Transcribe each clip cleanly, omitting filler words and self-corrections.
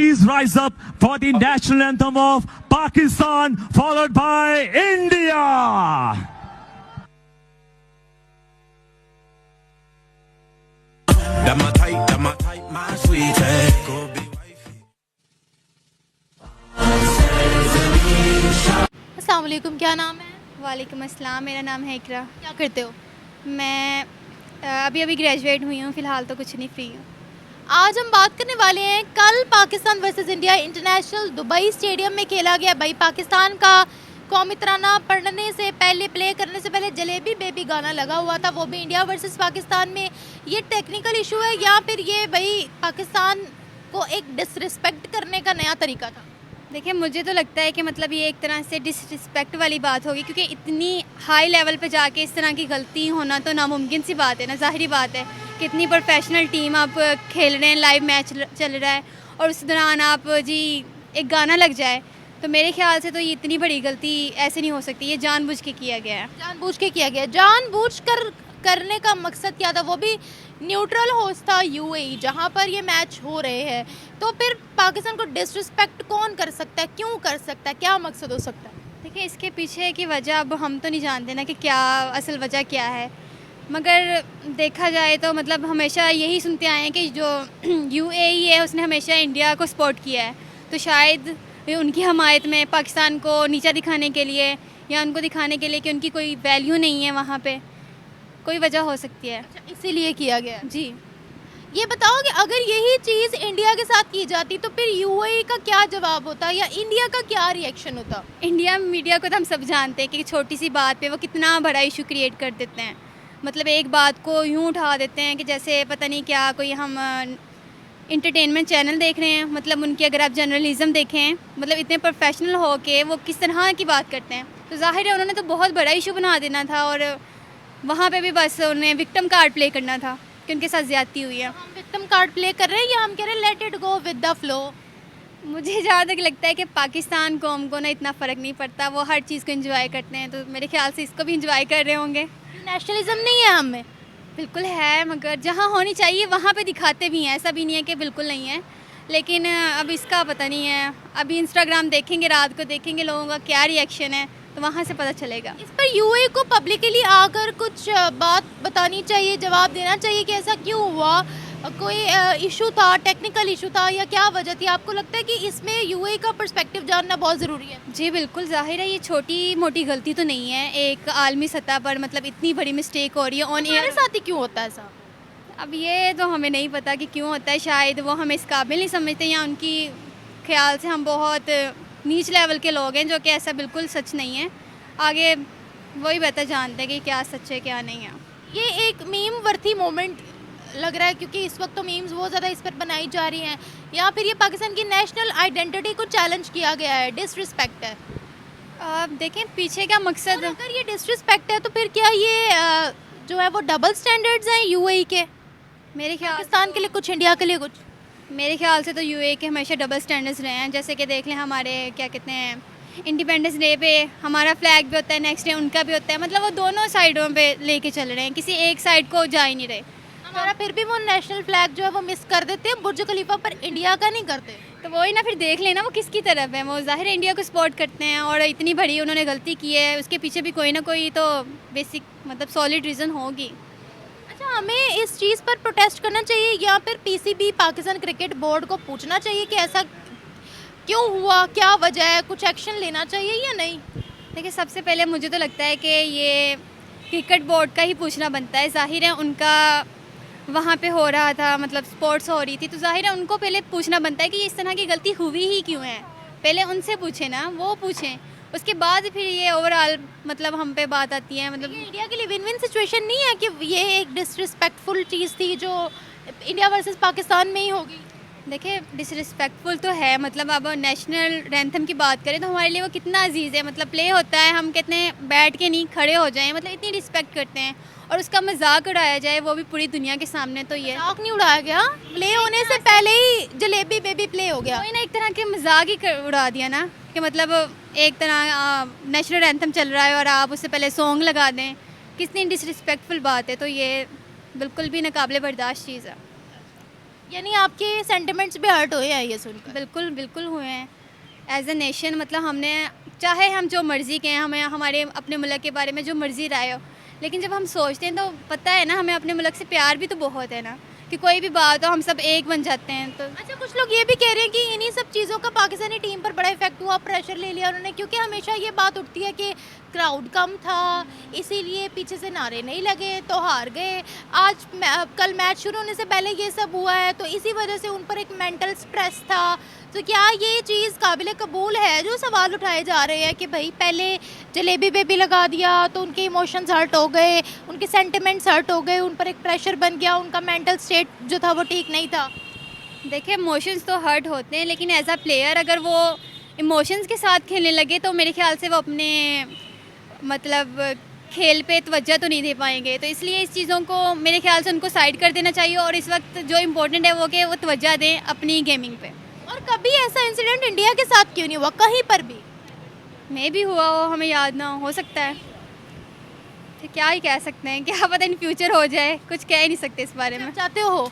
Please rise up for the national anthem of Pakistan, followed by India. That my type, my sweetie. Go be wifey. अस्सलाम वालेकुम, क्या नाम है? वालेकुम अस्सलाम, मेरा नाम है इकरा। क्या करते हो? मैं अभी ग्रेजुएट हुई हूँ, फ़िलहाल तो कुछ नहीं, फ्री हूँ। आज हम बात करने वाले हैं, कल Pakistan versus India international Dubai stadium में खेला गया। भाई पाकिस्तान का कौमी तराना पढ़ने से पहले, प्ले करने से पहले जलेबी बेबी गाना लगा हुआ था, वो भी इंडिया वर्सेस पाकिस्तान में। ये टेक्निकल इशू है या फिर ये भाई पाकिस्तान को एक डिसरिस्पेक्ट करने का नया तरीका था? देखिए, मुझे तो लगता है कि मतलब ये एक तरह से डिसरिस्पेक्ट वाली बात होगी, क्योंकि इतनी हाई लेवल पे जाके इस तरह की गलती होना तो नामुमकिन सी बात है ना। ज़ाहिरी बात है कि इतनी प्रोफेशनल टीम आप खेल रहे हैं, लाइव मैच चल रहा है और उस दौरान आप जी एक गाना लग जाए, तो मेरे ख्याल से तो ये इतनी बड़ी गलती ऐसे नहीं हो सकती। ये जानबूझ के किया गया है। जानबूझ के किया गया। जानबूझ कर करने का मकसद क्या था? वो भी न्यूट्रल होस्ट था यूएई, जहाँ पर ये मैच हो रहे हैं। तो फिर पाकिस्तान को डिसरिस्पेक्ट कौन कर सकता है, क्यों कर सकता है, क्या मकसद हो सकता है? देखिए, इसके पीछे की वजह अब हम तो नहीं जानते ना कि क्या असल वजह क्या है, मगर देखा जाए तो मतलब हमेशा यही सुनते आए हैं कि जो यूएई है उसने हमेशा इंडिया को सपोर्ट किया है, तो शायद उनकी हमायत में पाकिस्तान को नीचा दिखाने के लिए या उनको दिखाने के लिए कि उनकी कोई वैल्यू नहीं है वहाँ पे, कोई वजह हो सकती है। अच्छा, इसीलिए किया गया। जी, ये बताओ कि अगर यही चीज़ इंडिया के साथ की जाती तो फिर यूएई का क्या जवाब होता या इंडिया का क्या रिएक्शन होता? इंडिया मीडिया को तो हम सब जानते हैं कि छोटी सी बात पे वो कितना बड़ा इशू क्रिएट कर देते हैं। मतलब एक बात को यूँ उठा देते हैं कि जैसे पता नहीं क्या, कोई हम इंटरटेनमेंट चैनल देख रहे हैं। मतलब उनकी अगर आप जर्नलिज़म देखें, मतलब इतने प्रोफेशनल हो के वो किस तरह की बात करते हैं, तो ज़ाहिर है उन्होंने तो बहुत बड़ा इशू बना देना था और वहाँ पे भी बस उन्हें विक्टिम कार्ड प्ले करना था कि उनके साथ ज़्यादती हुई है। हम विक्टिम कार्ड प्ले कर रहे हैं या हम कह रहे हैं let it go with the flow? मुझे जहाँ तक लगता है कि पाकिस्तान कौम को ना इतना फ़र्क नहीं पड़ता, वो हर चीज़ को एंजॉय करते हैं, तो मेरे ख्याल से इसको भी एंजॉय कर रहे होंगे। नेशनलिज्म नहीं है हमें? बिल्कुल है, मगर जहाँ होनी चाहिए वहाँ पे दिखाते भी हैं, ऐसा भी नहीं है कि बिल्कुल नहीं है। लेकिन अब इसका पता नहीं है, अभी इंस्टाग्राम देखेंगे, रात को देखेंगे लोगों का क्या रिएक्शन है, तो वहाँ से पता चलेगा। इस पर यूएई को पब्लिकली आकर कुछ बात बतानी चाहिए, जवाब देना चाहिए कि ऐसा क्यों हुआ, कोई इशू था, टेक्निकल इशू था या क्या वजह थी? आपको लगता है कि इसमें यूएई का पर्सपेक्टिव जानना बहुत ज़रूरी है? जी बिल्कुल, ज़ाहिर है ये छोटी मोटी गलती तो नहीं है। एक आलमी सतह पर मतलब इतनी बड़ी मिस्टेक हो रही है ऑन हमारे एयर। साथ ही क्यों होता है ऐसा? अब ये तो हमें नहीं पता कि क्यों होता है, शायद वो हमें इस काबिल नहीं समझते या उनकी ख्याल से हम बहुत नीच लेवल के लोग हैं, जो कि ऐसा बिल्कुल सच नहीं है। आगे वही बेहतर जानते हैं कि क्या सच है क्या नहीं है। ये एक मीम वर्थी मोमेंट लग रहा है, क्योंकि इस वक्त तो मीम्स बहुत ज़्यादा इस पर बनाई जा रही हैं, या फिर ये पाकिस्तान की नेशनल आइडेंटिटी को चैलेंज किया गया है, डिसरिस्पेक्ट है? आप देखें पीछे क्या मकसद। और अगर ये डिसरिस्पेक्ट है तो फिर क्या ये जो है वो डबल स्टैंडर्ड्स हैं यूएई के? मेरे ख्याल पाकिस्तान के लिए कुछ, इंडिया के लिए कुछ? मेरे ख्याल से तो यूएई के हमेशा डबल स्टैंडर्ड्स रहे हैं। जैसे कि देख लें, हमारे क्या कहते हैं, इंडिपेंडेंस डे पे हमारा फ्लैग भी होता है, नेक्स्ट डे उनका भी होता है। मतलब वो दोनों साइडों पे लेके चल रहे हैं, किसी एक साइड को जा ही नहीं रहे। हमारा फिर भी वो नेशनल फ्लैग जो है वो मिस कर देते हैं बुर्ज खलीफा पर, इंडिया का नहीं करते। तो वही ना, फिर देख लेना वो किसकी तरफ है। वो ज़ाहिर है इंडिया को सपोर्ट करते हैं, और इतनी बड़ी उन्होंने गलती की है, उसके पीछे भी कोई ना कोई तो बेसिक मतलब सॉलिड रीज़न होगी। अच्छा, हमें इस चीज़ पर प्रोटेस्ट करना चाहिए या फिर पीसीबी पाकिस्तान क्रिकेट बोर्ड को पूछना चाहिए कि ऐसा क्यों हुआ, क्या वजह है, कुछ एक्शन लेना चाहिए या नहीं? देखिए, सबसे पहले मुझे तो लगता है कि ये क्रिकेट बोर्ड का ही पूछना बनता है। ज़ाहिर है उनका वहाँ पे हो रहा था, मतलब स्पोर्ट्स हो रही थी, तो ज़ाहिर है उनको पहले पूछना बनता है कि इस तरह की गलती हुई ही क्यों है। पहले उनसे पूछें ना, वो पूछें, उसके बाद फिर ये ओवरऑल मतलब हम पे बात आती है। मतलब ये इंडिया के लिए विन विन सिचुएशन नहीं है कि ये एक डिसरिस्पेक्टफुल चीज़ थी जो इंडिया वर्सेस पाकिस्तान में ही होगी? देखिए, डिसरिस्पेक्टफुल तो है। मतलब अब नेशनल एंथम की बात करें तो हमारे लिए वो कितना अजीज़ है। मतलब प्ले होता है, हम कहते हैं बैठ के नहीं खड़े हो जाएं, मतलब इतनी रिस्पेक्ट करते हैं, और उसका मजाक उड़ाया जाए वो भी पूरी दुनिया के सामने, तो ये मजाक नहीं उड़ाया गया, प्ले होने से पहले ही जलेबी बेबी प्ले हो गया। कोई ना एक तरह के मजाक ही उड़ा दिया ना, कि मतलब एक तरह नेशनल एंथम चल रहा है और आप उससे पहले सॉन्ग लगा दें, कितनी डिसरिस्पेक्टफुल बात है। तो ये बिल्कुल भी नाकाबिले बर्दाश्त चीज़ है। यानी आपके सेंटिमेंट्स भी हर्ट हुए हैं ये सुनकर? बिल्कुल बिल्कुल हुए हैं। एज अ नेशन मतलब हमने, चाहे हम जो मर्ज़ी कहें, हमें हमारे अपने मुल्क के बारे में जो मर्ज़ी राय हो, लेकिन जब हम सोचते हैं तो पता है ना, हमें अपने मुल्क से प्यार भी तो बहुत है ना, कि कोई भी बात हो हम सब एक बन जाते हैं। तो अच्छा, कुछ लोग ये भी कह रहे हैं कि इन्हीं सब चीज़ों का पाकिस्तानी टीम पर बड़ा इफेक्ट हुआ, प्रेशर ले लिया उन्होंने, क्योंकि हमेशा ये बात उठती है कि क्राउड कम था इसीलिए पीछे से नारे नहीं लगे तो हार गए। कल मैच शुरू होने से पहले ये सब हुआ है तो इसी वजह से उन पर एक मेंटल स्ट्रेस था। तो क्या ये चीज़ काबिल कबूल है जो सवाल उठाए जा रहे हैं कि भाई पहले जलेबी बेबी लगा दिया तो उनके इमोशंस हर्ट हो गए, उनके सेंटिमेंट्स हर्ट हो गए, उन पर एक प्रेशर बन गया, उनका मेंटल स्टेट जो था वो ठीक नहीं था? देखिए, इमोशंस तो हर्ट होते हैं, लेकिन एज अ प्लेयर अगर वो इमोशंस के साथ खेलने लगे तो मेरे ख्याल से वो अपने मतलब खेल पे तवज्जो तो नहीं दे पाएंगे। तो इसलिए इस चीज़ों को मेरे ख्याल से उनको साइड कर देना चाहिए और इस वक्त जो इम्पोर्टेंट है वो कि वो तवज्जो दें अपनी गेमिंग पे। और कभी ऐसा इंसिडेंट इंडिया के साथ क्यों नहीं हुआ कहीं पर भी? मे भी हुआ हो, हमें याद ना हो सकता है। तो क्या ही कह सकते हैं, क्या पता इन फ्यूचर हो जाए, कुछ कह ही नहीं सकते इस बारे में। आप चाहते हो?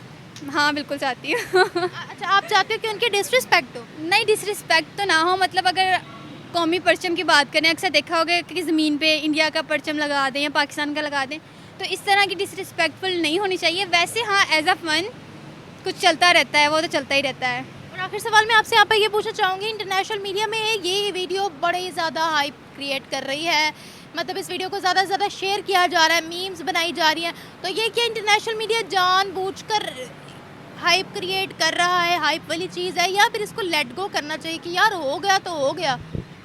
हाँ बिल्कुल चाहती हूँ। अच्छा, आप चाहते हो कि उनकी डिसरिस्पेक्ट हो? नहीं, डिसरिस्पेक्ट तो ना हो, मतलब अगर कौमी परचम की बात करें, अक्सर देखा होगा कि ज़मीन पे इंडिया का परचम लगा दें या पाकिस्तान का लगा दें, तो इस तरह की डिसरिस्पेक्टफुल नहीं होनी चाहिए। वैसे हाँ, एज अ फन कुछ चलता रहता है, वो तो चलता ही रहता है। और आखिर सवाल मैं आपसे यहाँ पर ये पूछना चाहूँगी, इंटरनेशनल मीडिया में ये वीडियो बड़े ज़्यादा हाइप क्रिएट कर रही है, मतलब इस वीडियो को ज़्यादा से ज़्यादा शेयर किया जा रहा है, मीम्स बनाई जा रही हैं, तो ये क्या इंटरनेशनल मीडिया जानबूझकर हाइप क्रिएट कर रहा है, हाइप वाली चीज़ है, या फिर इसको लेट गो करना चाहिए कि यार हो गया तो हो गया?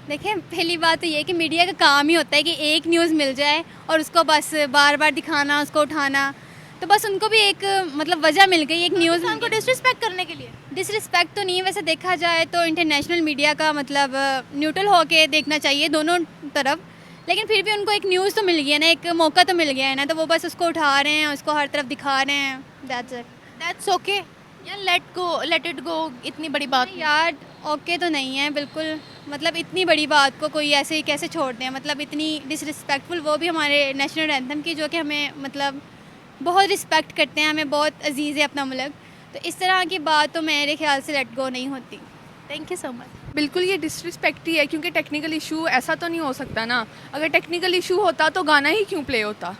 देखिए, पहली बात तो ये है कि मीडिया का काम ही होता है कि एक न्यूज़ मिल जाए और उसको बस बार बार दिखाना, उसको उठाना, तो बस उनको भी एक मतलब वजह मिल गई एक न्यूज़ उनको डिसरिस्पेक्ट करने के लिए। डिसरिस्पेक्ट तो नहीं, वैसे देखा जाए तो इंटरनेशनल मीडिया का मतलब न्यूट्रल होके देखना चाहिए दोनों तरफ, लेकिन फिर भी उनको एक न्यूज़ तो मिल गई है ना, एक मौका तो मिल गया है ना, तो वो बस उसको उठा रहे हैं, उसको हर तरफ दिखा रहे हैं। दैट्स ओके या लेट इट गो? इतनी बड़ी बात यार ओके तो नहीं है बिल्कुल, मतलब इतनी बड़ी बात को कोई ऐसे ही कैसे छोड़ दें, मतलब इतनी डिसरिस्पेक्टफुल, वो भी हमारे नेशनल एंथम की, जो कि हमें मतलब बहुत रिस्पेक्ट करते हैं, हमें बहुत अजीज़ है अपना मुल्क, तो इस तरह की बात तो मेरे ख्याल से लेट गो नहीं होती। Thank you so much. बिल्कुल ये डिसरिस्पेक्ट ही है, क्योंकि टेक्निकल इशू ऐसा तो नहीं हो सकता ना, अगर टेक्निकल इशू होता तो गाना ही क्यों प्ले होता।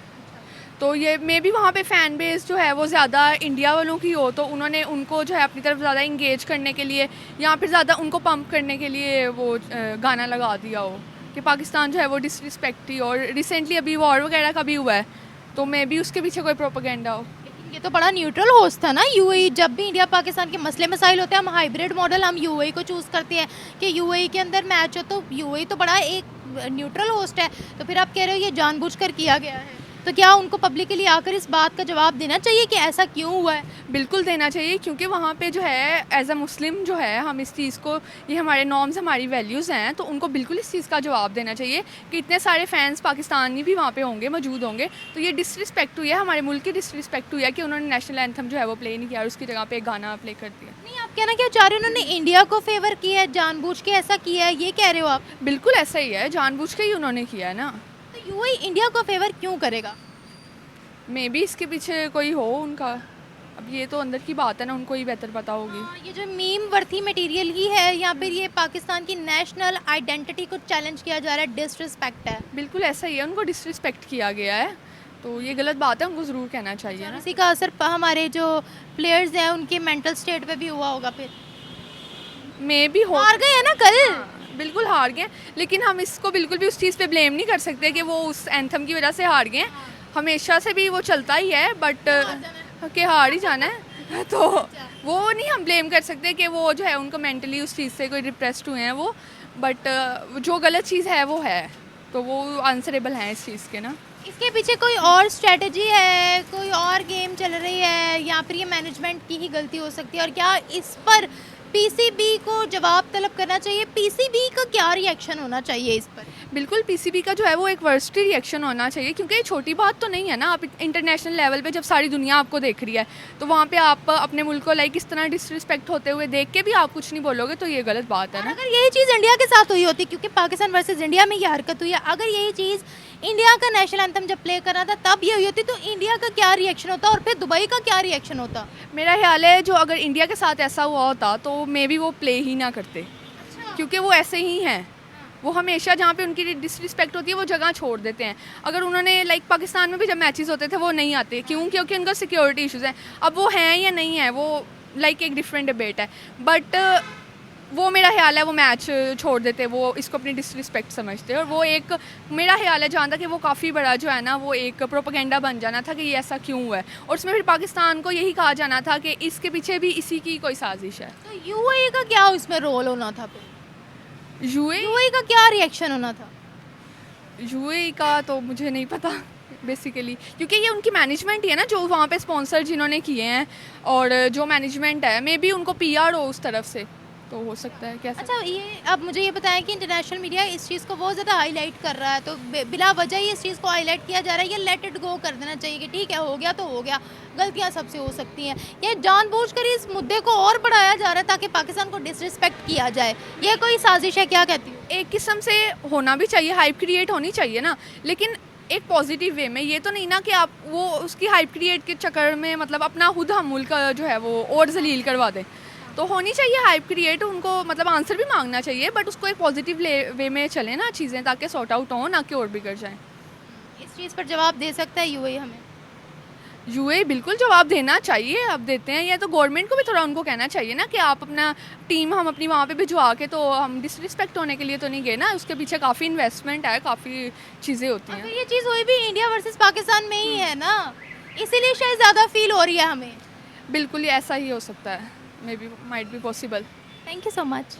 तो ये मे भी वहाँ पे फ़ैन बेस जो है वो ज़्यादा इंडिया वालों की हो, तो उन्होंने उनको जो है अपनी तरफ ज़्यादा इंगेज करने के लिए या फिर ज़्यादा उनको पंप करने के लिए वो गाना लगा दिया हो कि पाकिस्तान जो है वो डिसरिस्पेक्ट ही। और रिसेंटली अभी वॉर वगैरह का भी हुआ है, तो मे भी उसके पीछे कोई प्रोपेगेंडा हो। ये तो बड़ा न्यूट्रल होस्ट था ना यूएई, जब भी इंडिया पाकिस्तान के मसले मसाइल होते हैं हम हाइब्रिड मॉडल, हम यूएई को चूज़ करते हैं कि यूएई के अंदर मैच हो, तो यूएई तो बड़ा एक न्यूट्रल होस्ट है, तो फिर आप कह रहे हो ये जानबूझकर किया गया है, तो क्या उनको पब्लिकली आकर इस बात का जवाब देना चाहिए कि ऐसा क्यों हुआ है? बिल्कुल देना चाहिए, क्योंकि वहाँ पे जो है एज अ मुस्लिम जो है हम इस चीज़ को, ये हमारे नॉर्म्स हमारी वैल्यूज़ हैं, तो उनको बिल्कुल इस चीज़ का जवाब देना चाहिए कि इतने सारे फैंस पाकिस्तानी भी वहाँ पे होंगे, मौजूद होंगे, तो ये डिसरिस्पेक्ट हुई है, हमारे मुल्क की डिसरिस्पेक्ट हुई है कि उन्होंने नेशनल एंथम जो है वो प्ले नहीं किया और उसकी जगह पे एक गाना प्ले कर दिया। नहीं, आप कहना क्या चाह रहे हो, उन्होंने इंडिया को फेवर किया है, जानबूझ के ऐसा किया है, ये कह रहे हो आप? बिल्कुल ऐसा ही है, जानबूझ के ही उन्होंने किया है ना। तो यूएई इंडिया को फेवर क्यों करेगा? मे बी इसके पीछे कोई हो उनका, अब ये तो अंदर की बात है ना, उनको ही बेहतर पता होगी। ये जो मीम वर्थी मटेरियल ही है या फिर ये पाकिस्तान की नेशनल आइडेंटिटी को चैलेंज किया जा रहा है, डिसरिस्पेक्ट है? बिल्कुल ऐसा ही है, उनको डिसरिस्पेक्ट किया गया है, तो ये गलत बात है, उनको ज़रूर कहना चाहिए ना। इसी का असर हमारे जो प्लेयर्स हैं उनके मेंटल स्टेट पे भी हुआ होगा, फिर मे बी हो, हार गए हैं ना कल। बिल्कुल हार गए, लेकिन हम इसको बिल्कुल भी उस चीज़ पे ब्लेम नहीं कर सकते कि वो उस एंथम की वजह से हार गए। हमेशा से भी वो चलता ही है, बट कि हार ही जाना है, तो वो नहीं हम ब्लेम कर सकते कि वो जो है उनको मेंटली उस चीज़ से कोई डिप्रेस्ड हुए हैं वो, बट जो गलत चीज़ है वो है, तो वो आंसरेबल हैं इस चीज़ के ना। इसके पीछे कोई और स्ट्रेटजी है, कोई और गेम चल रही है, या फिर ये मैनेजमेंट की ही गलती हो सकती है? और क्या इस पर पीसीबी को जवाब तलब करना चाहिए? पीसीबी का क्या रिएक्शन होना चाहिए इस पर? बिल्कुल पीसीबी का जो है वो एक वर्सिटी रिएक्शन होना चाहिए, क्योंकि ये छोटी बात तो नहीं है ना। आप इंटरनेशनल लेवल पे जब सारी दुनिया आपको देख रही है तो वहाँ पे आप अपने मुल्क को लाइक इस तरह डिसरिस्पेक्ट होते हुए देख के भी आप कुछ नहीं बोलोगे तो ये गलत बात है और ना। अगर यही चीज़ इंडिया के साथ हुई होती, क्योंकि पाकिस्तान वर्सेस इंडिया में ये हरकत हुई है, अगर यही चीज़ इंडिया का नेशनल एंथम जब प्ले करना था तब ये हुई होती, तो इंडिया का क्या रिएक्शन होता और फिर दुबई का क्या रिएक्शन होता? मेरा ख्याल है जो अगर इंडिया के साथ ऐसा हुआ होता तो मे बी वो प्ले ही ना करते, क्योंकि वो ऐसे ही हैं। वो हमेशा जहाँ पे उनकी डिसरिस्पेक्ट होती है वो जगह छोड़ देते हैं। अगर उन्होंने लाइक पाकिस्तान में भी जब मैचेस होते थे वो नहीं आते, क्यों? क्योंकि उनका सिक्योरिटी इश्यूज़ हैं। अब वो हैं या नहीं है वो लाइक एक डिफरेंट डिबेट है, बट वो मेरा ख्याल है वो मैच छोड़ देते, वो इसको अपनी डिसरिस्पेक्ट समझते। और वो एक मेरा ख्याल है जहाँ तक कि वो काफ़ी बड़ा जो है ना वो एक प्रोपेगेंडा बन जाना था कि ये ऐसा क्यों हुआ है, और उसमें फिर पाकिस्तान को यही कहा जाना था कि इसके पीछे भी इसी की कोई साजिश है। तो यूएई का क्या उसमें रोल होना था? फिर यूएई का क्या रिएक्शन होना था? यूएई का तो मुझे नहीं पता बेसिकली, क्योंकि ये उनकी मैनेजमेंट ही है ना जो वहाँ पे स्पॉन्सर जिन्होंने किए हैं, और जो मैनेजमेंट है मे बी उनको पीआर हो उस तरफ से, तो हो सकता है। कैसे? अच्छा, ये अब मुझे ये बताएं कि इंटरनेशनल मीडिया इस चीज़ को बहुत ज़्यादा हाईलाइट कर रहा है, तो बिला वजह ही इस चीज़ को हाईलाइट किया जा रहा है, ये लेट इट गो कर देना चाहिए कि ठीक है हो गया तो हो गया, गलतियां सबसे हो सकती हैं। ये जानबूझकर इस मुद्दे को और बढ़ाया जा रहा है ताकि पाकिस्तान को डिसरिस्पेक्ट किया जाए, ये कोई साजिश है? क्या कहती हूँ? एक किस्म से होना भी चाहिए, हाइप क्रिएट होनी चाहिए ना, लेकिन एक पॉजिटिव वे में। ये तो नहीं ना कि आप वो उसकी हाइप क्रिएट के चक्कर में मतलब अपना खुद हम मुल्क जो है वो और जलील करवा दें। तो होनी चाहिए हाइप क्रिएट, उनको मतलब आंसर भी मांगना चाहिए, बट उसको एक पॉजिटिव वे में चले ना चीज़ें, ताकि सॉर्ट आउट हो, ना कि और बिगड़ जाएं। इस चीज़ पर जवाब दे सकता है यूएई हमें? यूएई बिल्कुल जवाब देना चाहिए, अब देते हैं। या तो गवर्नमेंट को भी थोड़ा उनको कहना चाहिए ना कि आप अपना टीम हम अपनी वहाँ पे भिजवा के, तो हम डिसरिस्पेक्ट होने के लिए तो नहीं गए ना, उसके पीछे काफ़ी इन्वेस्टमेंट है, काफ़ी चीज़ें होती हैं। अगर ये चीज़ हुई भी इंडिया वर्सेस पाकिस्तान में ही है ना, इसीलिए शायद ज़्यादा फील हो रही है हमें। बिल्कुल ही ऐसा ही हो सकता है, may be might be possible. Thank you so much.